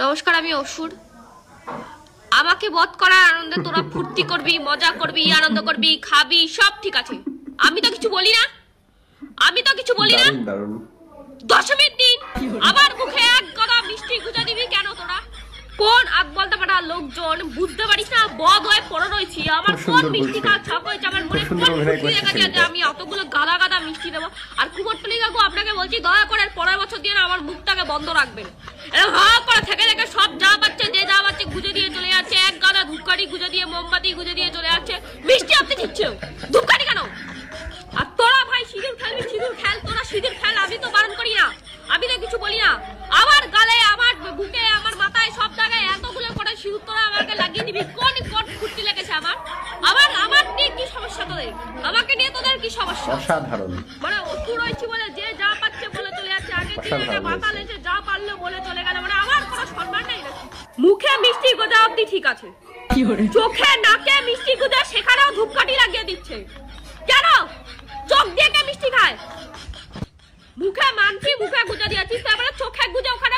নমস্কার, আমি অসুর। আমাকে বধ করার আনন্দে তোরা ফুর্তি করবি, মজা করবি, আনন্দ করবি, খাবি, সব ঠিক আছে। আমি তো কিছু বলি না, আমি তো কিছু বলি না। দশমীর দিন আবার মুখে এক গদা মিষ্টি গুজা দিবি কেন তোরা? কোন আগ বলতে পারা লোকজন বুঝতে পারিস না? বধ হয়ে পড়ে রয়েছি, আমার কোন মিষ্টি খাওয়ার ছক হয়েছে, আমার মনে কোন খুশি লেগেছে যে আমি অতগুলো গাদা গাদা মিষ্টি দেবো। আর কুমোরটুলি কাকু, আপনাকে বলছি দয়া করে পরের বছর দিয়ে আমার মুখটাকে বন্ধ রাখবেন। এরকম হা করে থেকে থেকে সব যা পাচ্ছে যে যা পাচ্ছে গুজে দিয়ে চলে যাচ্ছে, এক গাদা ধূপকাঠি গুজে দিয়ে, মোমবাতি গুজে দিয়ে চলে যাচ্ছে। মিষ্টি আপনি দিচ্ছেও, ধূপকাঠি কেন? আর তোরা ভাই সিঁদুর খেলবি, সিঁদুর খেল, তোরা সিঁদুর খেল, আমি তো বারণ করি না, আমি তো কিছু বলি না। আমার গালে, আমার বুকে, আমার মাথায়, সব জায়গায় এতগুলো করে সিঁদুর তোরা আমাকে লাগিয়ে দিবি। কোন কোন ফুর্তি লেগেছে আমার? আমার নিয়ে কি সমস্যা তোদের? আমাকে নিয়ে তোদের কি সমস্যা? অসাধারণ। মানে অসুর হয়েছি বলে যে যা পাচ্ছে বলে চলে যাচ্ছে, আগে দিনে মাথা লেছে যা পারলো বলে চলে গেল। মানে আমার কোনো সম্মান নাই নাকি? মুখে মিষ্টি গোজা অব্দি ঠিক আছে, চোখে নাকে মিষ্টি গোজা সেখানেও ধূপকাঠি লাগিয়ে দিচ্ছে কেন? চোখ দিয়ে কে মিষ্টি খায়? মুখে মানছি, মুখে গুজা দিয়েছিস, তারপরে চোখে গুজা ওখানে